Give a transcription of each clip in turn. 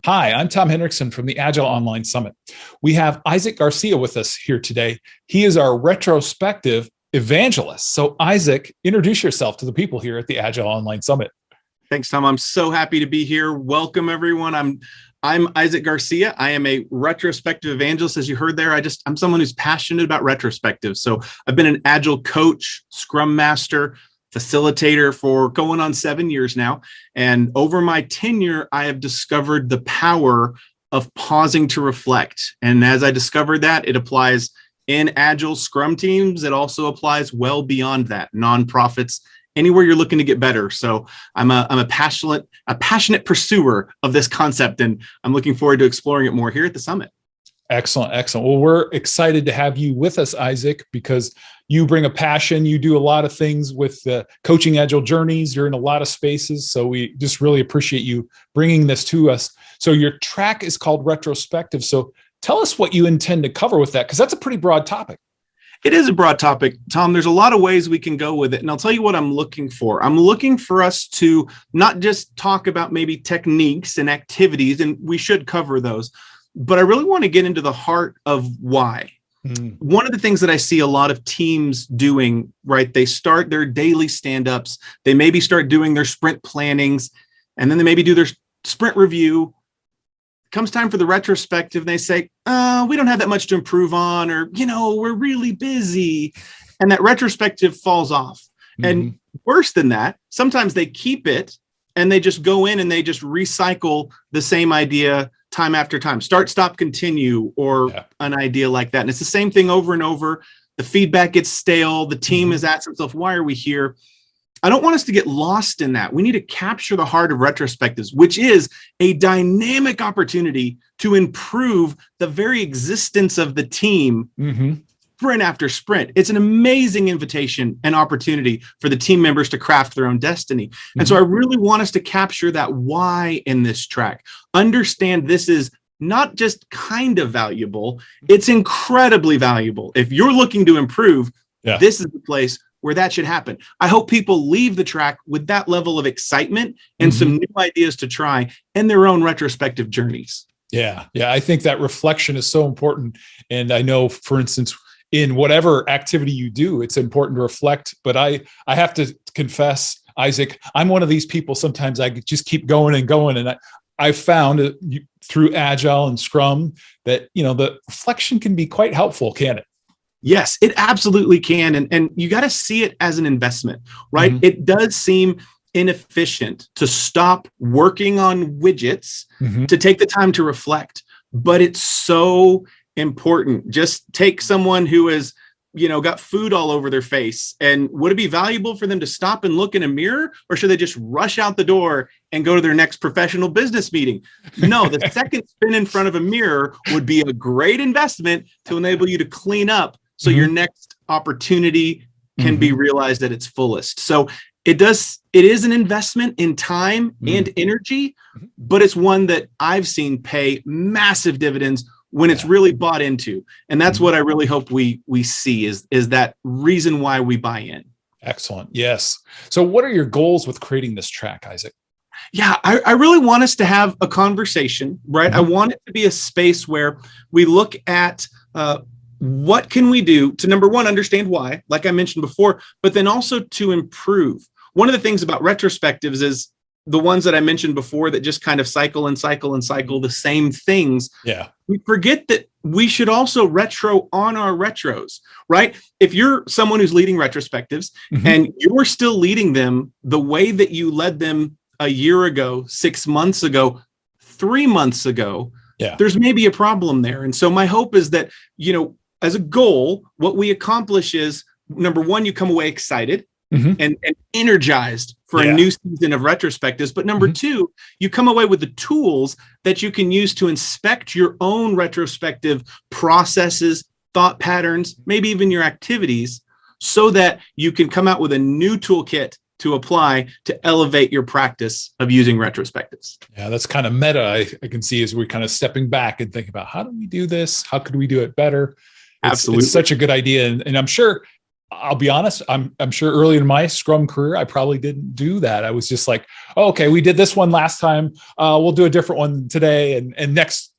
Hi, I'm Tom Hendrickson from the Agile Online Summit. We have Isaac Garcia with us here today. He is our retrospective evangelist. So Isaac, introduce yourself to the people here at the Agile Online Summit. Thanks, Tom. I'm so happy to be here. Welcome, everyone. I'm Isaac Garcia. I am a retrospective evangelist. As you heard there, I'm someone who's passionate about retrospectives. So I've been an Agile coach, Scrum Master, facilitator for going on 7 years now. And over my tenure, I have discovered the power of pausing to reflect. And as I discovered that, it applies in Agile Scrum teams. It also applies well beyond that, nonprofits, anywhere you're looking to get better. So I'm a passionate pursuer of this concept, and I'm looking forward to exploring it more here at the summit. Excellent. Well, we're excited to have you with us, Isaac, because you bring a passion. You do a lot of things with coaching Agile journeys. You're in a lot of spaces. So we just really appreciate you bringing this to us. So your track is called Retrospective. So tell us what you intend to cover with that, because that's a pretty broad topic. It is a broad topic, Tom. There's a lot of ways we can go with it. And I'll tell you what I'm looking for. I'm looking for us to not just talk about maybe techniques and activities, and we should cover those, but I really want to get into the heart of why. One of the things that I see a lot of teams doing, right? They start their daily stand-ups. They maybe start doing their sprint plannings, and then they maybe do their sprint review. Comes time for the retrospective, and they say, we don't have that much to improve on, or, we're really busy. And that retrospective falls off. And worse than that, sometimes they keep it and they just go in and they just recycle the same idea time after time, start, stop, continue, or an idea like that. And it's the same thing over and over. The feedback gets stale. The team has asked themselves, why are we here? I don't want us to get lost in that. We need to capture the heart of retrospectives, which is a dynamic opportunity to improve the very existence of the team sprint after sprint. It's an amazing invitation and opportunity for the team members to craft their own destiny. And so I really want us to capture that why in this track. Understand this is not just kind of valuable, it's incredibly valuable. If you're looking to improve, this is the place where that should happen. I hope people leave the track with that level of excitement and some new ideas to try and their own retrospective journeys. Yeah. I think that reflection is so important. And I know, for instance, in whatever activity you do, it's important to reflect. But I have to confess, Isaac, I'm one of these people. Sometimes I just keep going and going. And I found through Agile and Scrum that, the reflection can be quite helpful, can it? Yes, it absolutely can. And you got to see it as an investment, right? It does seem inefficient to stop working on widgets to take the time to reflect, but it's so important. Just take someone who has, got food all over their face, and would it be valuable for them to stop and look in a mirror, or should they just rush out the door and go to their next professional business meeting? No, the second spin in front of a mirror would be a great investment to enable you to clean up so your next opportunity can be realized at its fullest. So it is an investment in time and energy, but it's one that I've seen pay massive dividends when it's really bought into. And that's what I really hope we see is that reason why we buy in. Excellent. Yes. So what are your goals with creating this track, Isaac? Yeah, I really want us to have a conversation, right? I want it to be a space where we look at what can we do to, number one, understand why, like I mentioned before, but then also to improve. One of the things about retrospectives is the ones that I mentioned before that just kind of cycle and cycle and cycle the same things. Yeah. We forget that we should also retro on our retros, right? If you're someone who's leading retrospectives and you're still leading them the way that you led them a year ago, 6 months ago, 3 months ago, there's maybe a problem there. And so my hope is that, as a goal, what we accomplish is, number one, you come away excited and energized for a new season of retrospectives. But number two, you come away with the tools that you can use to inspect your own retrospective processes, thought patterns, maybe even your activities, so that you can come out with a new toolkit to apply to elevate your practice of using retrospectives. Yeah, that's kind of meta. I can see as we're kind of stepping back and think about how do we do this? How could we do it better? Absolutely. It's such a good idea. And I'm sure I'll be honest, I'm sure early in my Scrum career, I probably didn't do that. I was just like, oh, okay, we did this one last time. We'll do a different one today. And next,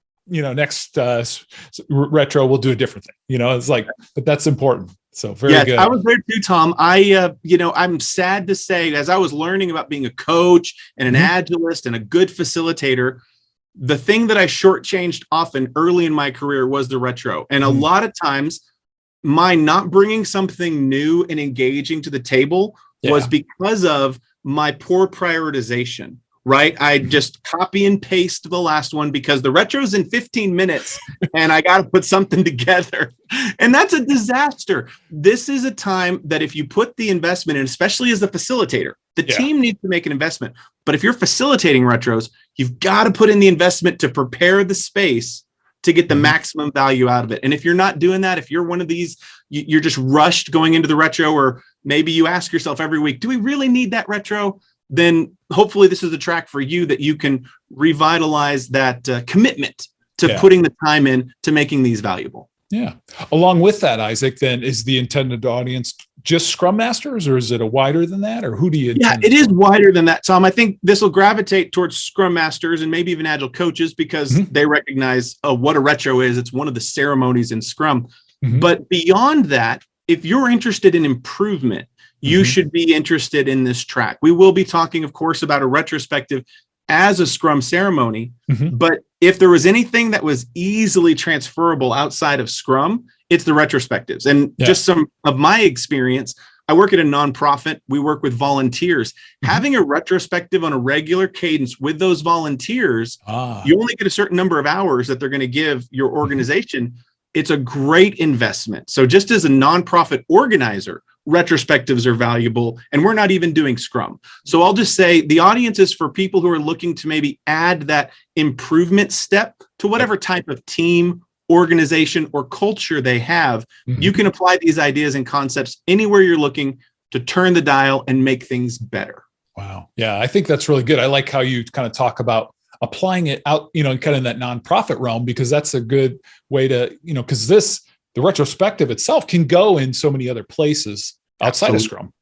retro, we'll do a different thing. It's like, but that's important. So very good. I was there too, Tom. I'm sad to say, as I was learning about being a coach and an agilist and a good facilitator, the thing that I shortchanged often early in my career was the retro. And a lot of times my not bringing something new and engaging to the table was because of my poor prioritization. Right. I just copy and paste the last one because the retro's in 15 minutes and I got to put something together. And that's a disaster. This is a time that if you put the investment in, especially as the facilitator, the team needs to make an investment. But if you're facilitating retros, you've got to put in the investment to prepare the space to get the maximum value out of it. And if you're not doing that, if you're one of these, you're just rushed going into the retro, or maybe you ask yourself every week, do we really need that retro? Then hopefully this is a track for you that you can revitalize that commitment to putting the time in to making these valuable. Yeah. Along with that, Isaac, then is the intended audience just Scrum Masters, or is it a wider than that, or who do you intend? Yeah, it is wider than that, Tom. I think this will gravitate towards Scrum Masters and maybe even Agile coaches because they recognize what a retro is. It's one of the ceremonies in Scrum. But beyond that, if you're interested in improvement, you should be interested in this track. We will be talking, of course, about a retrospective as a Scrum ceremony. But if there was anything that was easily transferable outside of Scrum, it's the retrospectives. And just some of my experience, I work at a nonprofit. We work with volunteers. Having a retrospective on a regular cadence with those volunteers, you only get a certain number of hours that they're going to give your organization. It's a great investment. So just as a nonprofit organizer, retrospectives are valuable, and we're not even doing Scrum. So I'll just say the audience is for people who are looking to maybe add that improvement step to whatever type of team, organization, or culture they have. You can apply these ideas and concepts anywhere you're looking to turn the dial and make things better. Wow. Yeah, I think that's really good. I like how you kind of talk about applying it out, kind of in that nonprofit realm, because that's a good way to, because the retrospective itself can go in so many other places outside of Scrum.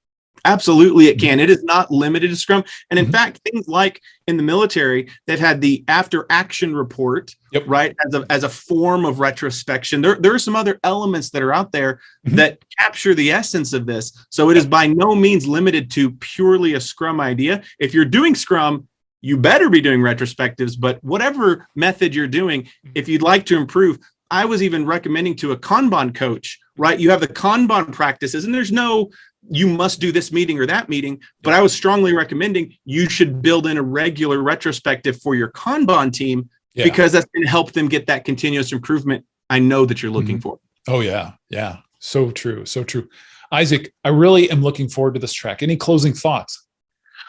Absolutely, it can. It is not limited to Scrum. And in fact, things like in the military, they've had the after action report, right, as a form of retrospection. There are some other elements that are out there that capture the essence of this. So it is by no means limited to purely a Scrum idea. If you're doing Scrum, you better be doing retrospectives. But whatever method you're doing, if you'd like to improve, I was even recommending to a Kanban coach, right? You have the Kanban practices, and there's no, you must do this meeting or that meeting, but I was strongly recommending you should build in a regular retrospective for your Kanban team because that's going to help them get that continuous improvement I know that you're looking for. Oh, yeah. Yeah. So true. So true. Isaac, I really am looking forward to this track. Any closing thoughts?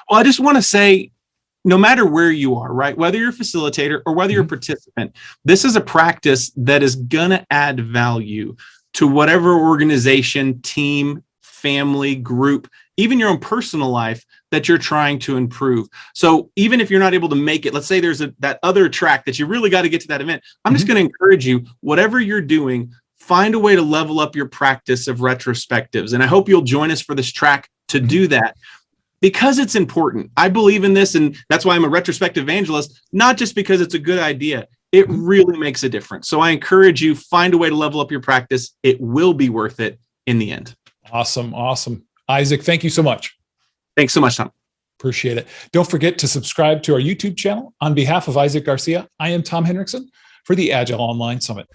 Well, I just want to say, no matter where you are, right, whether you're a facilitator or whether you're a participant, this is a practice that is going to add value to whatever organization, team, family, group, even your own personal life that you're trying to improve. So even if you're not able to make it, let's say there's that other track that you really got to get to that event. I'm just going to encourage you, whatever you're doing, find a way to level up your practice of retrospectives. And I hope you'll join us for this track to do that. Because it's important. I believe in this, and that's why I'm a retrospective evangelist, not just because it's a good idea. It really makes a difference. So I encourage you, find a way to level up your practice. It will be worth it in the end. Awesome. Awesome. Isaac, thank you so much. Thanks so much, Tom. Appreciate it. Don't forget to subscribe to our YouTube channel. On behalf of Isaac Garcia, I am Tom Henriksen for the Agile Online Summit.